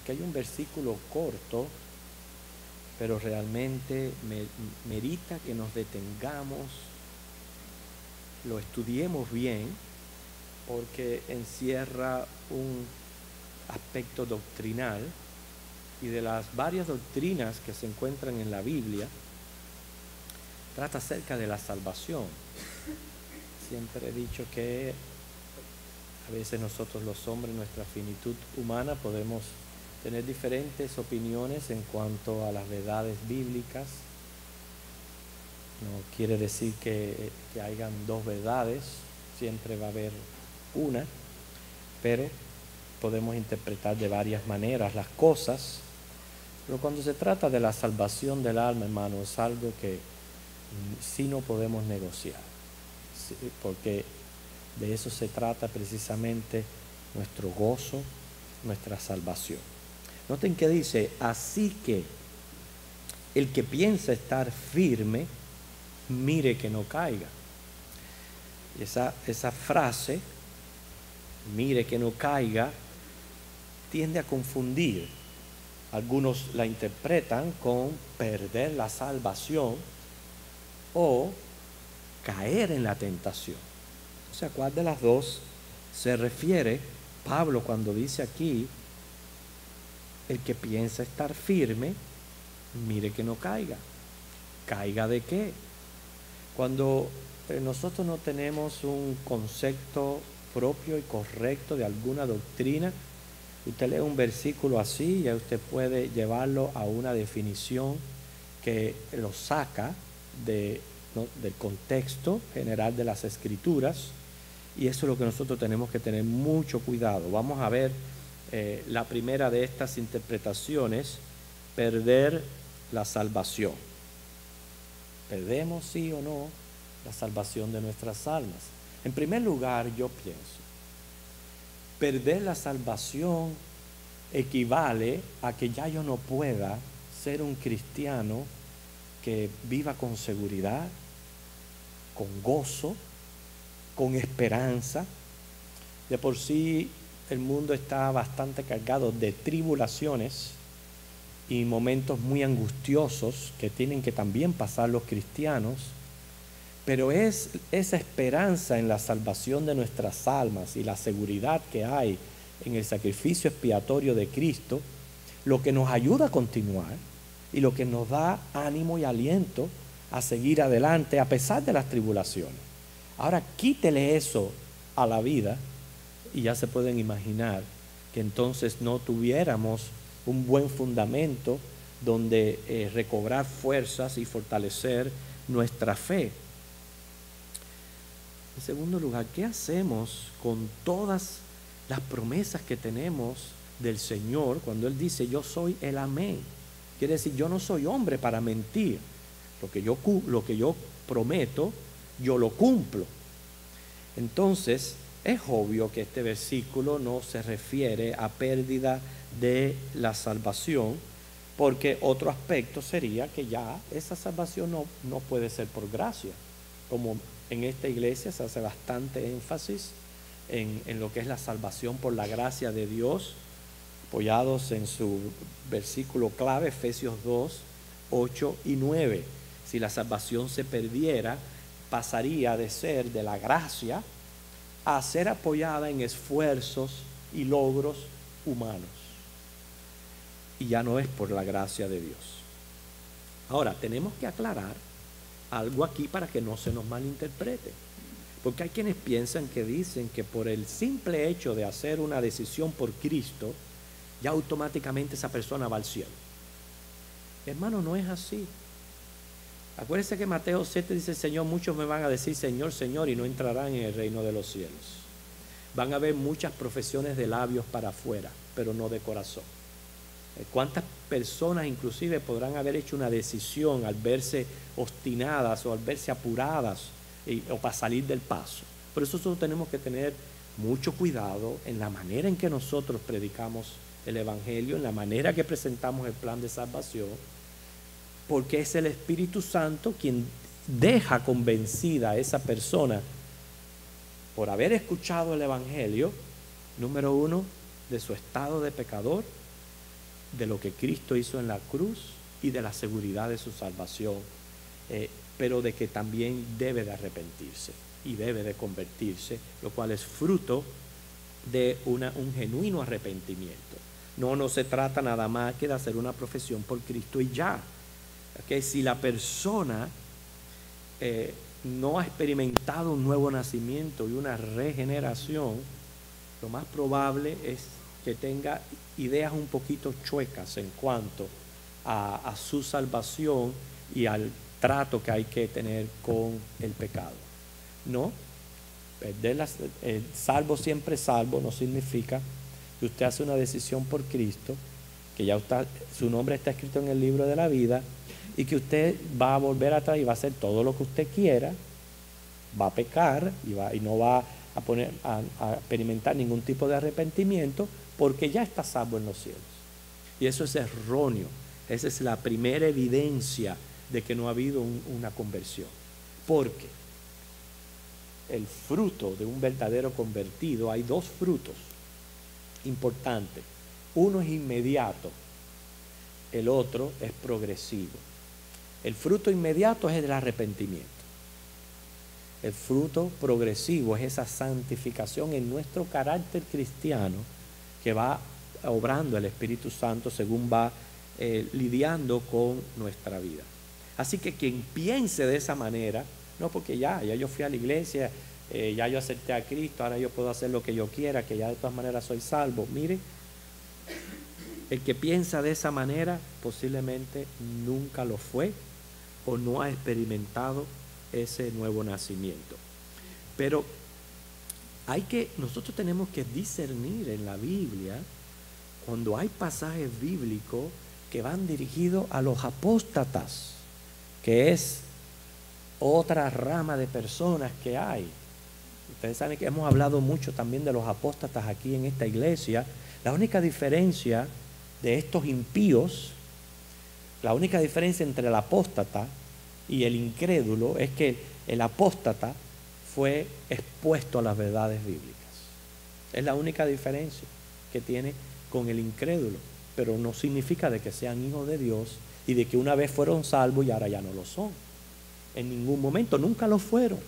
Aquí hay un versículo corto, pero realmente merita que nos detengamos, lo estudiemos bien, porque encierra un aspecto doctrinal, y de las varias doctrinas que se encuentran en la Biblia, trata acerca de la salvación. Siempre he dicho que a veces nosotros los hombres, nuestra finitud humana, podemos tener diferentes opiniones en cuanto a las verdades bíblicas. No quiere decir que hayan dos verdades, siempre va a haber una, pero podemos interpretar de varias maneras las cosas. Pero cuando se trata de la salvación del alma, hermano, es algo que sí no podemos negociar, sí, porque de eso se trata precisamente nuestro gozo, nuestra salvación. Noten que dice, así que el que piensa estar firme, mire que no caiga. Esa frase, mire que no caiga, tiende a confundir. Algunos la interpretan con perder la salvación o caer en la tentación. O sea, ¿cuál de las dos se refiere Pablo cuando dice aquí, el que piensa estar firme, mire que no caiga? ¿Caiga de qué? Cuando nosotros no tenemos un concepto propio y correcto de alguna doctrina, usted lee un versículo así y ya usted puede llevarlo a una definición que lo saca del contexto general de las Escrituras, y eso es lo que nosotros tenemos que tener mucho cuidado. Vamos a ver la primera de estas interpretaciones, perder la salvación. ¿Perdemos, sí o no, la salvación de nuestras almas? En primer lugar, yo pienso, perder la salvación equivale a que ya yo no pueda ser un cristiano que viva con seguridad, con gozo, con esperanza. De por sí el mundo está bastante cargado de tribulaciones y momentos muy angustiosos que tienen que también pasar los cristianos, pero es esa esperanza en la salvación de nuestras almas y la seguridad que hay en el sacrificio expiatorio de Cristo lo que nos ayuda a continuar y lo que nos da ánimo y aliento a seguir adelante a pesar de las tribulaciones. Ahora quítele eso a la vida y ya se pueden imaginar que entonces no tuviéramos un buen fundamento donde recobrar fuerzas y fortalecer nuestra fe. En segundo lugar, ¿qué hacemos con todas las promesas que tenemos del Señor cuando Él dice, yo soy el amén? Quiere decir, yo no soy hombre para mentir. Lo que yo prometo, yo lo cumplo. Entonces, es obvio que este versículo no se refiere a pérdida de la salvación, porque otro aspecto sería que ya esa salvación no puede ser por gracia. Como en esta iglesia se hace bastante énfasis en lo que es la salvación por la gracia de Dios, apoyados en su versículo clave, Efesios 2, 8 y 9. Si la salvación se perdiera, pasaría de ser de la gracia a ser apoyada en esfuerzos y logros humanos. Y ya no es por la gracia de Dios. Ahora, tenemos que aclarar algo aquí para que no se nos malinterprete. Porque hay quienes piensan que dicen que por el simple hecho de hacer una decisión por Cristo, ya automáticamente esa persona va al cielo. Hermano, no es así. Acuérdense que Mateo 7 dice, Señor, muchos me van a decir Señor, Señor, y no entrarán en el reino de los cielos. Van a haber muchas profesiones de labios para afuera, pero no de corazón. ¿Cuántas personas inclusive podrán haber hecho una decisión al verse obstinadas o al verse apuradas o para salir del paso? Por eso nosotros tenemos que tener mucho cuidado en la manera en que nosotros predicamos el Evangelio, en la manera que presentamos el plan de salvación, porque es el Espíritu Santo quien deja convencida a esa persona por haber escuchado el Evangelio, número uno, de su estado de pecador, de lo que Cristo hizo en la cruz y de la seguridad de su salvación, pero de que también debe de arrepentirse y debe de convertirse, lo cual es fruto de un genuino arrepentimiento. No se trata nada más que de hacer una profesión por Cristo y ya. ¿Okay? Si la persona no ha experimentado un nuevo nacimiento y una regeneración, lo más probable es que tenga ideas un poquito chuecas en cuanto a su salvación y al trato que hay que tener con el pecado. No, salvo siempre salvo no significa que usted hace una decisión por Cristo, que ya su nombre está escrito en el libro de la vida, y que usted va a volver atrás y va a hacer todo lo que usted quiera, va a pecar y no va a experimentar ningún tipo de arrepentimiento, porque ya está salvo en los cielos. Y eso es erróneo. Esa es la primera evidencia de que no ha habido una conversión. Porque el fruto de un verdadero convertido, hay dos frutos importantes. Uno es inmediato, el otro es progresivo. El fruto inmediato es el arrepentimiento. El fruto progresivo es esa santificación en nuestro carácter cristiano que va obrando el Espíritu Santo según va lidiando con nuestra vida. Así que quien piense de esa manera, no porque ya yo fui a la iglesia, ya yo acepté a Cristo, ahora yo puedo hacer lo que yo quiera, que ya de todas maneras soy salvo. Mire, el que piensa de esa manera posiblemente nunca lo fue o no ha experimentado ese nuevo nacimiento. Pero nosotros tenemos que discernir en la Biblia cuando hay pasajes bíblicos que van dirigidos a los apóstatas, que es otra rama de personas que hay. Ustedes saben que hemos hablado mucho también de los apóstatas aquí en esta iglesia. La única diferencia de estos impíos, la única diferencia entre el apóstata y el incrédulo es que el apóstata fue expuesto a las verdades bíblicas. Es la única diferencia que tiene con el incrédulo, pero no significa de que sean hijos de Dios y de que una vez fueron salvos y ahora ya no lo son. En ningún momento, nunca lo fueron.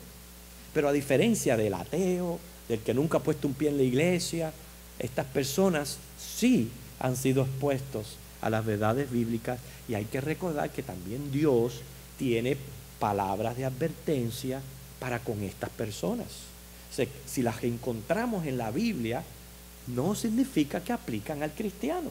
Pero a diferencia del ateo, del que nunca ha puesto un pie en la iglesia, estas personas sí han sido expuestos a las verdades bíblicas, y hay que recordar que también Dios tiene palabras de advertencia para con estas personas. O sea, si las encontramos en la Biblia, no significa que aplican al cristiano.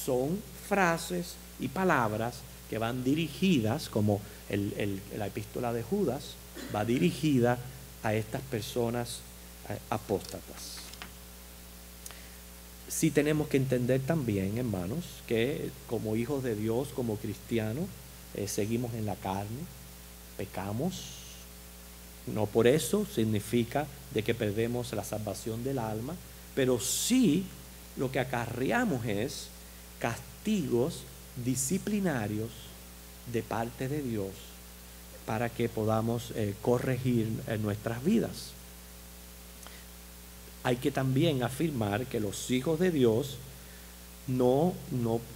Son frases y palabras que van dirigidas, como la epístola de Judas va dirigida a estas personas apóstatas. Sí tenemos que entender también, hermanos, que como hijos de Dios, como cristianos, seguimos en la carne, pecamos. No por eso significa de que perdemos la salvación del alma, pero sí lo que acarreamos es castigos disciplinarios de parte de Dios para que podamos corregir nuestras vidas. Hay que también afirmar que los hijos de Dios no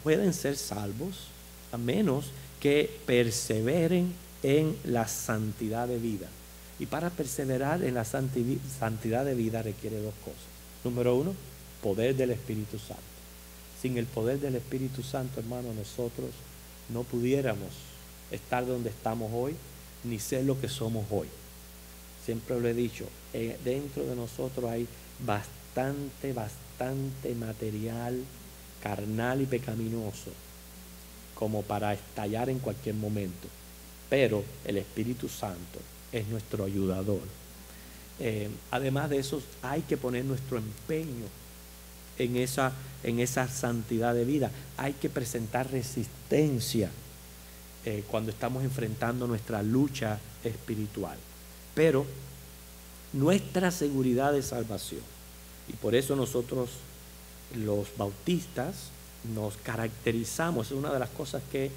pueden ser salvos a menos que perseveren en la santidad de vida. Y para perseverar en la santidad de vida requiere dos cosas. Número uno, poder del Espíritu Santo. Sin el poder del Espíritu Santo, hermano, nosotros no pudiéramos estar donde estamos hoy, ni ser lo que somos hoy. Siempre lo he dicho, dentro de nosotros hay bastante material carnal y pecaminoso como para estallar en cualquier momento, pero el Espíritu Santo es nuestro ayudador. Además de eso, hay que poner nuestro empeño en esa santidad de vida. Hay que presentar resistencia cuando estamos enfrentando nuestra lucha espiritual. Pero nuestra seguridad de salvación, y por eso nosotros los bautistas nos caracterizamos, es una de las cosas que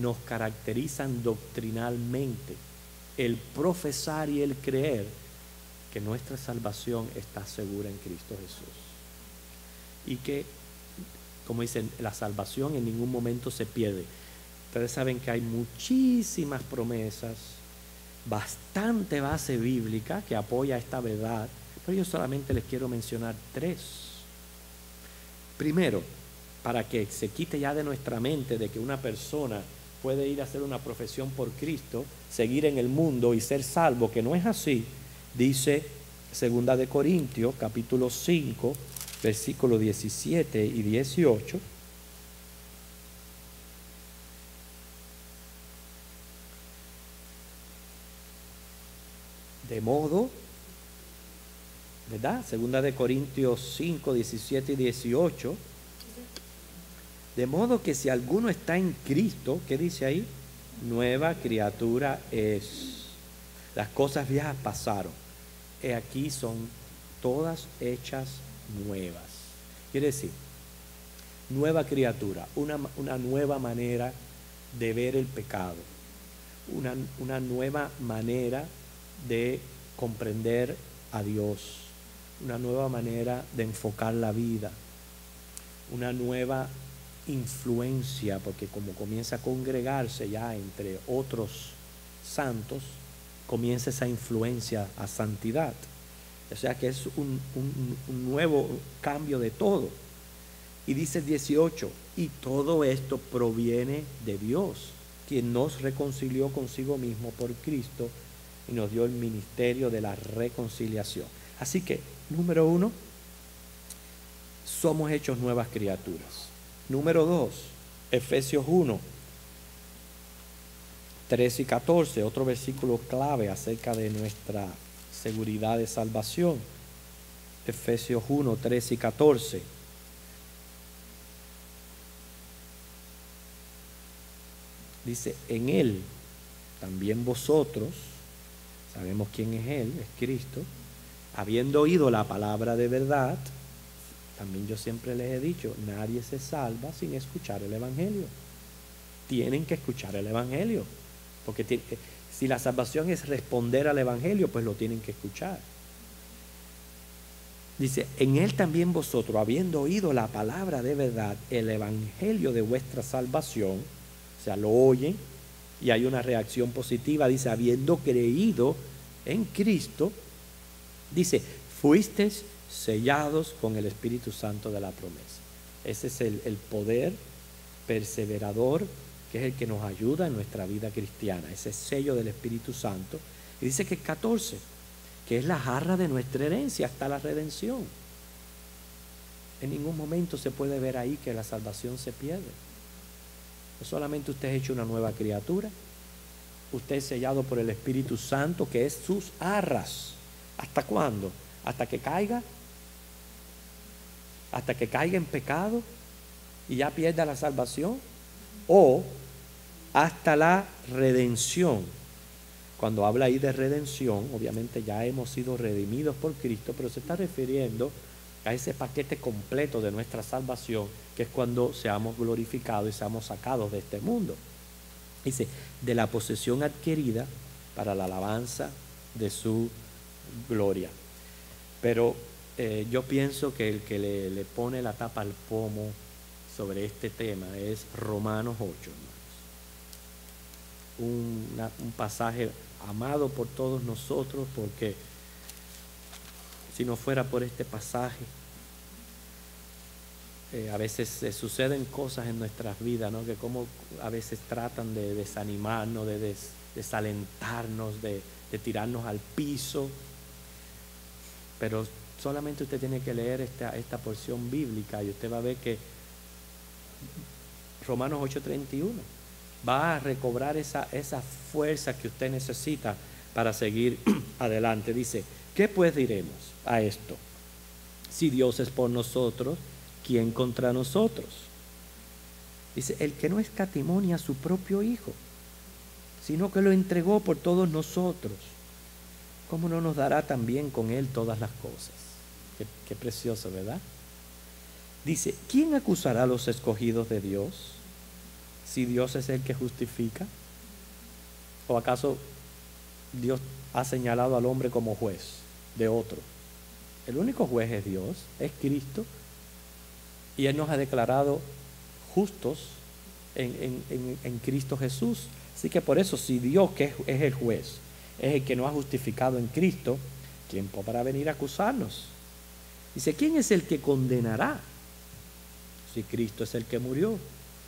nos caracterizan doctrinalmente, el profesar y el creer que nuestra salvación está segura en Cristo Jesús, y que Como dicen, la salvación en ningún momento se pierde. Ustedes saben que hay muchísimas promesas, bastante base bíblica que apoya esta verdad, pero yo solamente les quiero mencionar 3. Primero, para que se quite ya de nuestra mente de que una persona puede ir a hacer una profesión por Cristo, seguir en el mundo y ser salvo, que no es así. Dice 2 de Corintios, capítulo 5, versículos 17 y 18. De modo, ¿verdad? 2 de Corintios 5, 17 y 18. De modo que si alguno está en Cristo, ¿qué dice ahí? Nueva criatura es. Las cosas viejas pasaron. He aquí son todas hechas nuevas. Quiere decir, nueva criatura, una nueva manera de ver el pecado, una nueva manera de comprender a Dios, una nueva manera de enfocar la vida, una nueva influencia, porque como comienza a congregarse ya entre otros santos, comienza esa influencia a santidad. O sea que es un nuevo cambio de todo. Y dice el 18, y todo esto proviene de Dios, quien nos reconcilió consigo mismo por Cristo y nos dio el ministerio de la reconciliación. Así que, número 1, somos hechos nuevas criaturas. Número 2, Efesios 1, 13 y 14, otro versículo clave acerca de nuestra seguridad de salvación. Efesios 1, 13 y 14. Dice, en Él también vosotros, sabemos quién es Él, es Cristo, habiendo oído la palabra de verdad, también yo siempre les he dicho, nadie se salva sin escuchar el Evangelio. Tienen que escuchar el Evangelio, porque si la salvación es responder al Evangelio, pues lo tienen que escuchar. Dice, en Él también vosotros, habiendo oído la palabra de verdad, el Evangelio de vuestra salvación, o sea, lo oyen y hay una reacción positiva, dice, habiendo creído en Cristo, dice, fuisteis sellados con el Espíritu Santo de la promesa. Ese es el poder perseverador que es el que nos ayuda en nuestra vida cristiana, ese sello del Espíritu Santo. Y dice que el 14, que es la jarra de nuestra herencia hasta la redención. En ningún momento se puede ver ahí que la salvación se pierde. No solamente usted es hecho una nueva criatura, usted es sellado por el Espíritu Santo, que es sus arras. ¿Hasta cuándo? Hasta que caiga. Hasta que caiga en pecado y ya pierda la salvación. O hasta la redención. Cuando habla ahí de redención, obviamente ya hemos sido redimidos por Cristo, pero se está refiriendo a ese paquete completo de nuestra salvación, que es cuando seamos glorificados y seamos sacados de este mundo. Dice, de la posesión adquirida para la alabanza de su gloria. Pero yo pienso que el que le pone la tapa al pomo sobre este tema es Romanos 8, hermanos. Un pasaje amado por todos nosotros, porque si no fuera por este pasaje, a veces suceden cosas en nuestras vidas, ¿no? Que como a veces tratan de desanimarnos, de desalentarnos, de tirarnos al piso. Pero solamente usted tiene que leer esta porción bíblica y usted va a ver que Romanos 8:31 va a recobrar esa fuerza que usted necesita para seguir adelante. Dice, ¿qué pues diremos a esto? Si Dios es por nosotros, ¿quién contra nosotros? Dice, el que no escatimó a su propio Hijo, sino que lo entregó por todos nosotros, ¿cómo no nos dará también con Él todas las cosas? Qué precioso, ¿verdad? Dice, ¿quién acusará a los escogidos de Dios? Si Dios es el que justifica. ¿O acaso Dios ha señalado al hombre como juez de otro? El único juez es Dios, es Cristo. Y Él nos ha declarado justos en Cristo Jesús. Así que por eso, si Dios, que es el juez, es el que nos ha justificado en Cristo, ¿quién podrá venir a acusarnos? Dice, ¿quién es el que condenará? Si Cristo es el que murió,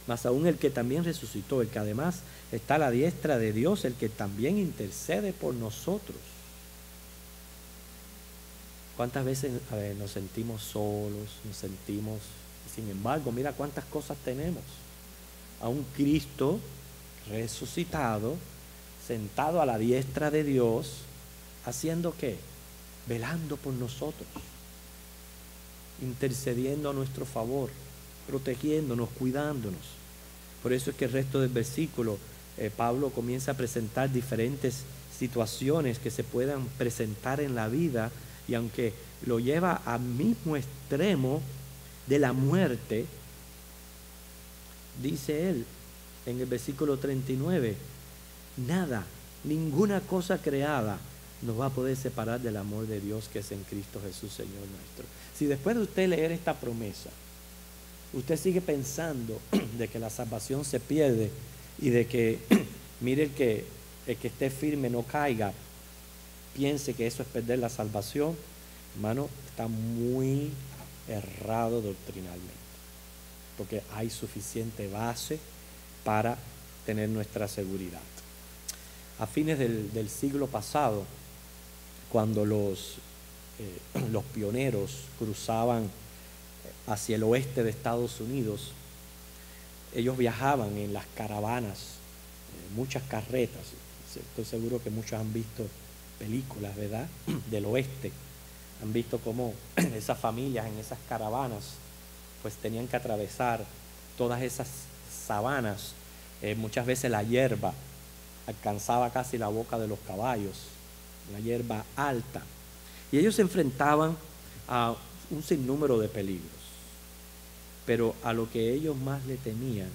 más aún el que también resucitó, el que además está a la diestra de Dios, el que también intercede por nosotros. ¿Cuántas veces nos sentimos solos, nos sentimos, sin embargo, mira cuántas cosas tenemos? A un Cristo resucitado, sentado a la diestra de Dios, ¿haciendo qué? Velando por nosotros, intercediendo a nuestro favor, protegiéndonos, cuidándonos. Por eso es que el resto del versículo, Pablo comienza a presentar diferentes situaciones que se puedan presentar en la vida, y aunque lo lleva al mismo extremo de la muerte, dice él en el versículo 39, nada, ninguna cosa creada nos va a poder separar del amor de Dios que es en Cristo Jesús, Señor nuestro. Si después de usted leer esta promesa, usted sigue pensando de que la salvación se pierde y de que, mire, el que esté firme no caiga, piense que eso es perder la salvación, hermano, está muy errado doctrinalmente, porque hay suficiente base para tener nuestra seguridad. A fines del siglo pasado, cuando los pioneros cruzaban hacia el oeste de Estados Unidos, ellos viajaban en las caravanas, muchas carretas. Estoy seguro que muchos han visto películas, ¿verdad?, del oeste. Han visto cómo esas familias en esas caravanas pues tenían que atravesar todas esas sabanas. Muchas veces la hierba alcanzaba casi la boca de los caballos, la hierba alta, y ellos se enfrentaban a un sinnúmero de peligros, pero a lo que ellos más le temían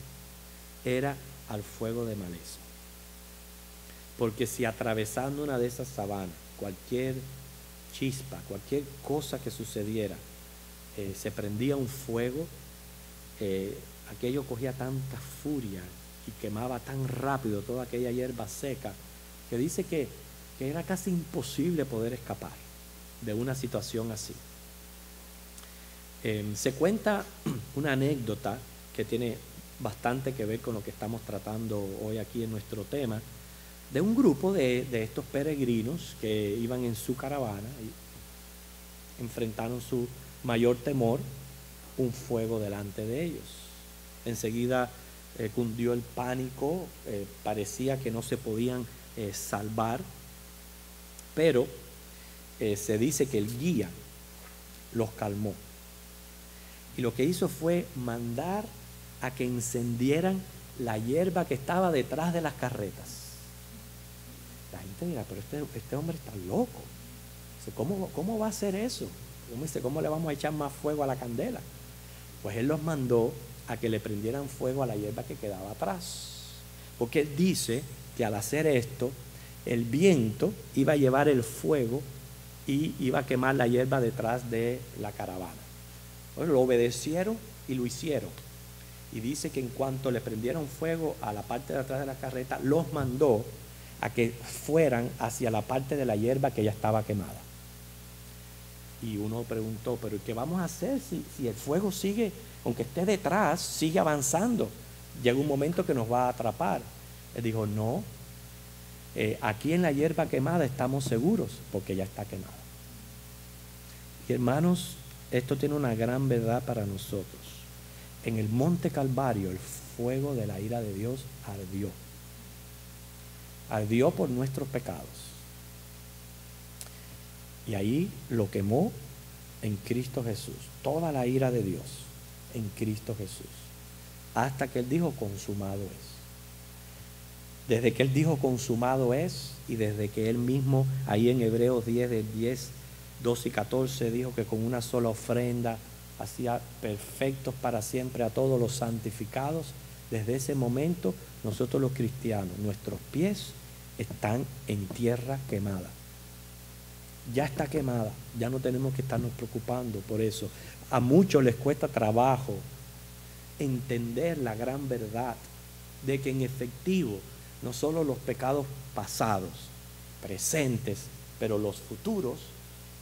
era al fuego de maleza, porque si atravesando una de esas sabanas, cualquier chispa, cualquier cosa que sucediera, se prendía un fuego, aquello cogía tanta furia y quemaba tan rápido toda aquella hierba seca, que dice que era casi imposible poder escapar de una situación así. Se cuenta una anécdota que tiene bastante que ver con lo que estamos tratando hoy aquí en nuestro tema, de un grupo de estos peregrinos que iban en su caravana y enfrentaron su mayor temor, un fuego delante de ellos. Enseguida cundió el pánico, parecía que no se podían salvar, pero se dice que el guía los calmó, y lo que hizo fue mandar a que encendieran la hierba que estaba detrás de las carretas. La gente dirá, pero este hombre está loco. ¿Cómo va a hacer eso? ¿Cómo le vamos a echar más fuego a la candela? Pues él los mandó a que le prendieran fuego a la hierba que quedaba atrás, porque él dice que al hacer esto, el viento iba a llevar el fuego y iba a quemar la hierba detrás de la caravana. Bueno, lo obedecieron y lo hicieron. Y dice que en cuanto le prendieron fuego a la parte de atrás de la carreta, los mandó a que fueran hacia la parte de la hierba que ya estaba quemada. Y uno preguntó, pero ¿qué vamos a hacer si el fuego sigue, aunque esté detrás, sigue avanzando? Llega un momento que nos va a atrapar. Él dijo, no, aquí en la hierba quemada estamos seguros porque ya está quemada. Y hermanos, esto tiene una gran verdad para nosotros. En el monte Calvario el fuego de la ira de Dios ardió. Ardió por nuestros pecados. Y ahí lo quemó en Cristo Jesús. Toda la ira de Dios en Cristo Jesús. Hasta que Él dijo, consumado es. Desde que Él dijo, consumado es, y desde que Él mismo, ahí en Hebreos 10, del 10, 12 y 14, dijo que con una sola ofrenda hacía perfectos para siempre a todos los santificados, desde ese momento nosotros los cristianos, nuestros pies están en tierra quemada. ya está quemada, ya no tenemos que estarnos preocupando por eso. A muchos les cuesta trabajo entender la gran verdad de que en efectivo no solo los pecados pasados, presentes, pero los futuros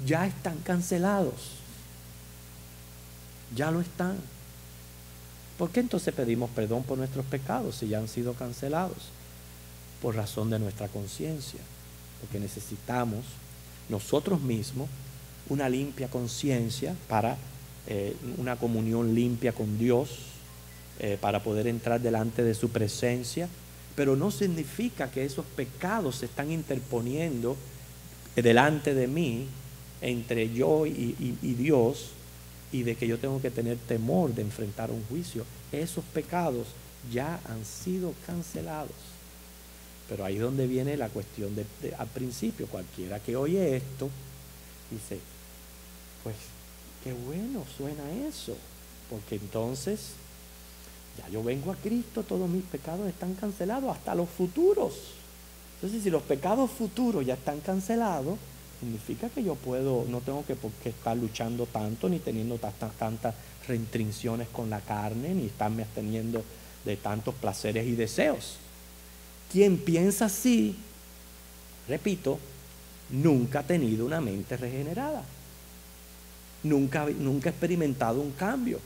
ya están cancelados. Ya lo están. ¿Por qué entonces pedimos perdón por nuestros pecados si ya han sido cancelados? Por razón de nuestra conciencia, porque necesitamos nosotros mismos una limpia conciencia para una comunión limpia con Dios, para poder entrar delante de su presencia, pero no significa que esos pecados se están interponiendo delante de mí, entre yo y Dios, y de que yo tengo que tener temor de enfrentar un juicio. Esos pecados ya han sido cancelados. Pero ahí es donde viene la cuestión al principio. Cualquiera que oye esto dice, pues qué bueno suena eso, porque entonces ya yo vengo a Cristo, todos mis pecados están cancelados, hasta los futuros. Entonces, si los pecados futuros ya están cancelados, significa que yo no tengo por qué estar luchando tanto, ni teniendo tantas restricciones con la carne, ni estarme absteniendo de tantos placeres y deseos. Quien piensa así, repito, nunca ha tenido una mente regenerada. Nunca ha experimentado un cambio.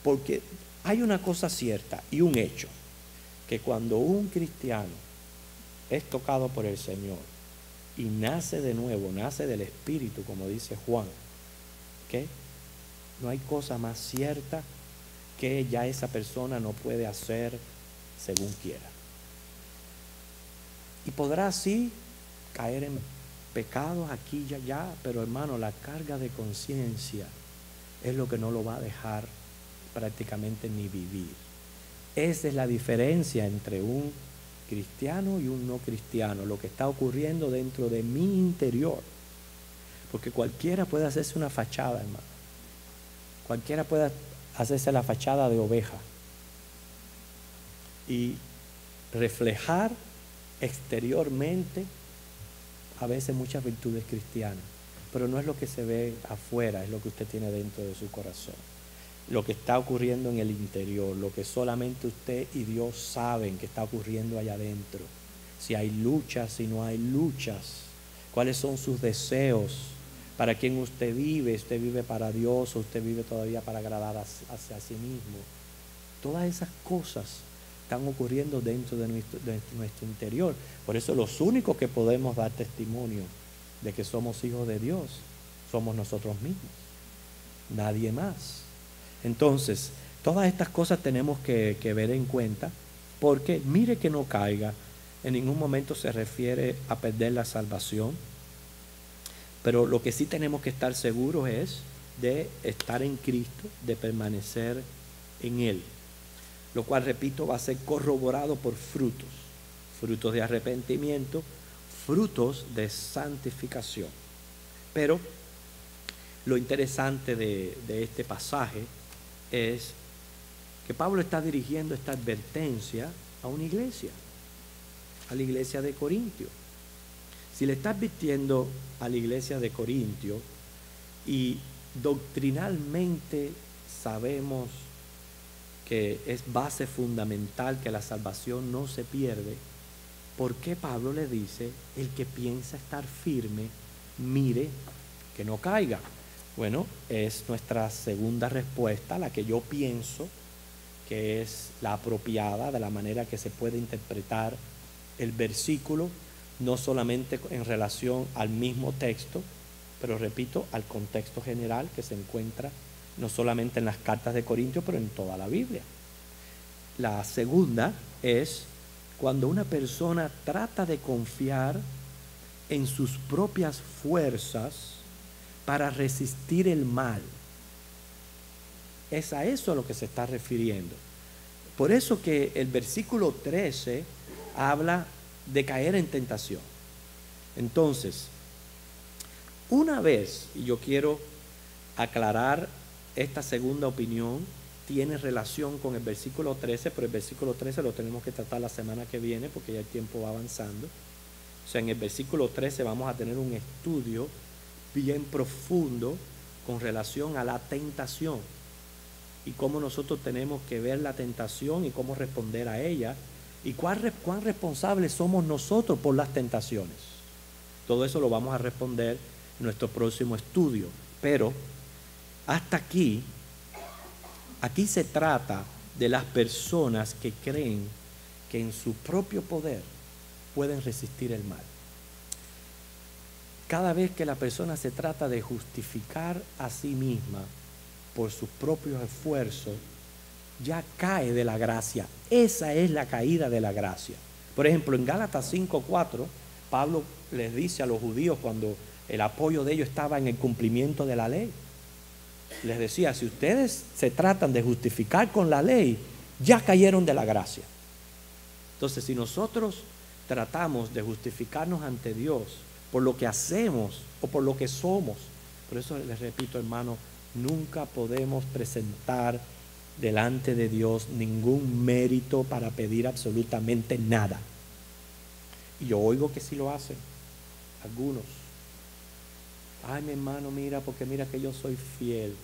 Porque hay una cosa cierta y un hecho, que cuando un cristiano es tocado por el Señor y nace de nuevo, nace del Espíritu, como dice Juan, ¿okay? No hay cosa más cierta que ya esa persona no puede hacer según quiera. Y podrá así caer en pecados aquí y allá, pero hermano, la carga de conciencia es lo que no lo va a dejar prácticamente ni vivir. Esa es la diferencia entre un cristiano y un no cristiano, lo que está ocurriendo dentro de mi interior. Porque cualquiera puede hacerse una fachada, hermano. Cualquiera puede hacerse la fachada de oveja y reflejar exteriormente a veces muchas virtudes cristianas, pero no es lo que se ve afuera, es lo que usted tiene dentro de su corazón, lo que está ocurriendo en el interior, lo que solamente usted y Dios saben que está ocurriendo allá adentro. Si hay luchas, si no hay luchas, cuáles son sus deseos, para quién usted vive para Dios o usted vive todavía para agradar hacia sí mismo. Todas esas cosas están ocurriendo dentro de nuestro interior. Por eso los únicos que podemos dar testimonio de que somos hijos de Dios somos nosotros mismos, nadie más. Entonces, todas estas cosas tenemos que ver en cuenta, porque mire que no caiga, en ningún momento se refiere a perder la salvación, pero lo que sí tenemos que estar seguros es de estar en Cristo, de permanecer en Él, lo cual, repito, va a ser corroborado por frutos de arrepentimiento, frutos de santificación. Pero lo interesante de este pasaje es que Pablo está dirigiendo esta advertencia a una iglesia, a la iglesia de Corintio. Si le está advirtiendo a la iglesia de Corintio y doctrinalmente sabemos que es base fundamental que la salvación no se pierde, ¿por qué Pablo le dice el que piensa estar firme, mire que no caiga? Bueno, es nuestra segunda respuesta, la que yo pienso que es la apropiada, de la manera que se puede interpretar el versículo, no solamente en relación al mismo texto, pero repito, al contexto general que se encuentra no solamente en las cartas de Corintios, pero en toda la Biblia. La segunda es cuando una persona trata de confiar en sus propias fuerzas para resistir el mal. Es a eso a lo que se está refiriendo. Por eso que el versículo 13 habla de caer en tentación. Entonces, una vez, y yo quiero aclarar esta segunda opinión, tiene relación con el versículo 13, pero el versículo 13 lo tenemos que tratar la semana que viene porque ya el tiempo va avanzando. O sea, en el versículo 13 vamos a tener un estudio bien profundo con relación a la tentación y cómo nosotros tenemos que ver la tentación y cómo responder a ella y cuán responsables somos nosotros por las tentaciones. Todo eso lo vamos a responder en nuestro próximo estudio. Pero hasta aquí se trata de las personas que creen que en su propio poder pueden resistir el mal. Cada vez que la persona se trata de justificar a sí misma por sus propios esfuerzos, ya cae de la gracia. Esa es la caída de la gracia. Por ejemplo, en Gálatas 5:4, Pablo les dice a los judíos cuando el apoyo de ellos estaba en el cumplimiento de la ley. Les decía, si ustedes se tratan de justificar con la ley, ya cayeron de la gracia. Entonces, si nosotros tratamos de justificarnos ante Dios por lo que hacemos o por lo que somos, por eso les repito, hermano, nunca podemos presentar delante de Dios ningún mérito para pedir absolutamente nada. Y yo oigo que sí lo hacen, algunos. Ay, mi hermano, mira, porque mira que yo soy fiel.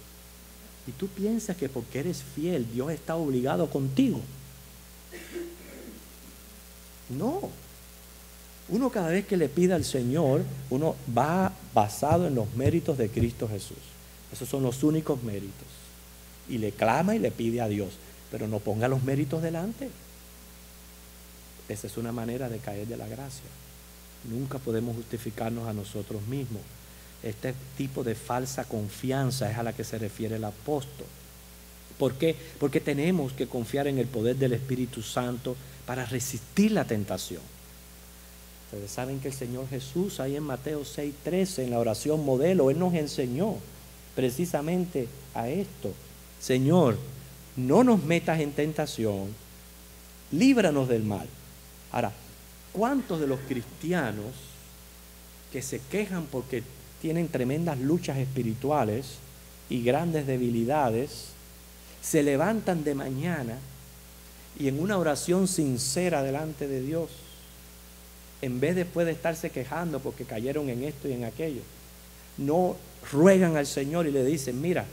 Y tú piensas que porque eres fiel, Dios está obligado contigo. No. Uno cada vez que le pide al Señor, uno va basado en los méritos de Cristo Jesús. Esos son los únicos méritos. Y le clama y le pide a Dios, pero no ponga los méritos delante. Esa es una manera de caer de la gracia. Nunca podemos justificarnos a nosotros mismos. Este tipo de falsa confianza es a la que se refiere el apóstol. ¿Por qué? Porque tenemos que confiar en el poder del Espíritu Santo para resistir la tentación. Ustedes saben que el Señor Jesús, ahí en Mateo 6:13, en la oración modelo, Él nos enseñó precisamente a esto. Señor, no nos metas en tentación, líbranos del mal. Ahora, ¿cuántos de los cristianos que se quejan porque tienen tremendas luchas espirituales y grandes debilidades, se levantan de mañana y en una oración sincera delante de Dios, en vez después de estarse quejando porque cayeron en esto y en aquello, no ruegan al Señor y le dicen, mira,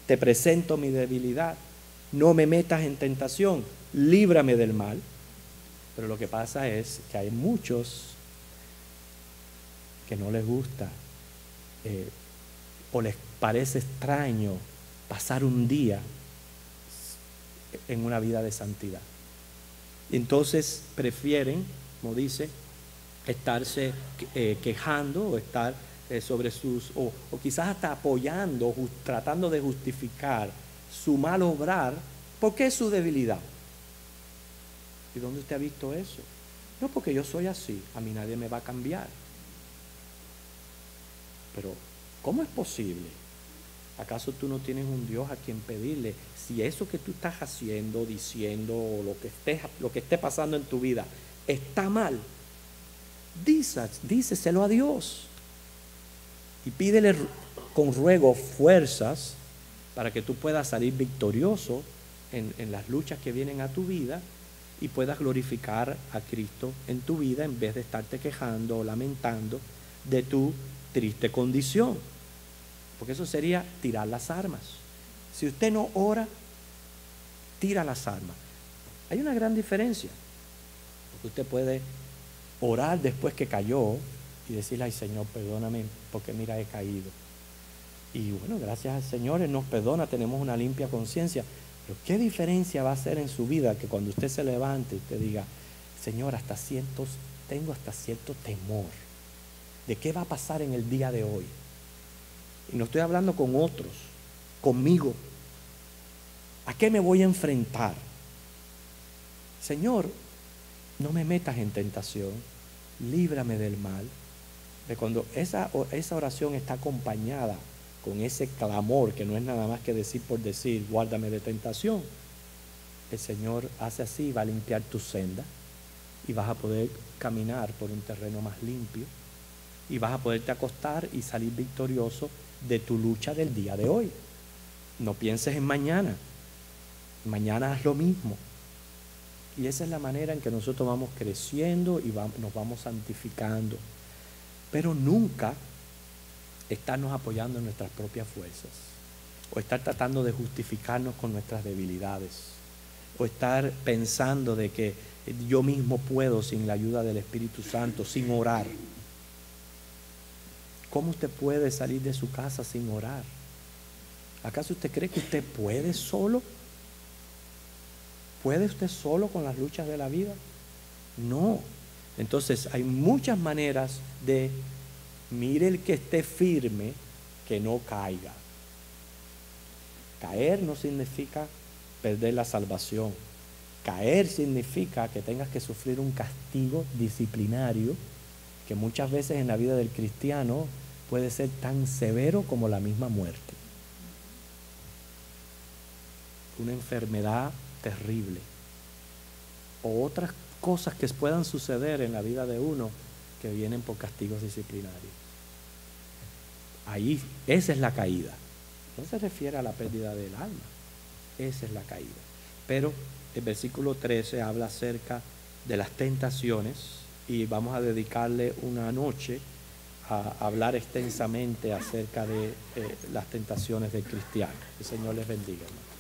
te presento mi debilidad, no me metas en tentación, líbrame del mal? Pero lo que pasa es que hay muchos que no les gusta o les parece extraño pasar un día en una vida de santidad. Entonces prefieren, como dice, estarse quejando o estar sobre sus, o quizás hasta apoyando, tratando de justificar su mal obrar porque es su debilidad. ¿Y dónde usted ha visto eso? No, porque yo soy así, a mí nadie me va a cambiar. Pero, ¿cómo es posible? ¿Acaso tú no tienes un Dios a quien pedirle si eso que tú estás haciendo, diciendo, o lo que esté pasando en tu vida está mal? Díceselo a Dios y pídele con ruego fuerzas para que tú puedas salir victorioso en las luchas que vienen a tu vida y puedas glorificar a Cristo en tu vida en vez de estarte quejando o lamentando de tu triste condición, porque eso sería tirar las armas. Si usted no ora, tira las armas. Hay una gran diferencia, porque usted puede orar después que cayó y decirle, ay Señor, perdóname porque mira, he caído. Y bueno, gracias al Señor, Él nos perdona, tenemos una limpia conciencia. Pero ¿qué diferencia va a hacer en su vida que cuando usted se levante y usted diga, Señor, tengo hasta cierto temor de qué va a pasar en el día de hoy? Y no estoy hablando con otros, conmigo. ¿A qué me voy a enfrentar? Señor, no me metas en tentación, líbrame del mal. De cuando esa oración está acompañada con ese clamor, que no es nada más que decir por decir, guárdame de tentación, el Señor hace así, va a limpiar tu senda y vas a poder caminar por un terreno más limpio y vas a poderte acostar y salir victorioso de tu lucha del día de hoy. No pienses en mañana, mañana haz lo mismo. Y esa es la manera en que nosotros vamos creciendo y nos vamos santificando. Pero nunca estarnos apoyando en nuestras propias fuerzas, o estar tratando de justificarnos con nuestras debilidades, o estar pensando de que yo mismo puedo sin la ayuda del Espíritu Santo, sin orar. ¿Cómo usted puede salir de su casa sin orar? ¿Acaso usted cree que usted puede solo? ¿Puede usted solo con las luchas de la vida? No. Entonces hay muchas maneras de, mire el que esté firme, que no caiga. Caer no significa perder la salvación. Caer significa que tengas que sufrir un castigo disciplinario que muchas veces en la vida del cristiano puede ser tan severo como la misma muerte. Una enfermedad terrible o otras cosas que puedan suceder en la vida de uno que vienen por castigos disciplinarios. Ahí, esa es la caída. No se refiere a la pérdida del alma, esa es la caída. Pero el versículo 13 habla acerca de las tentaciones y vamos a dedicarle una noche a hablar extensamente acerca de las tentaciones del cristiano. Que el Señor les bendiga, hermano.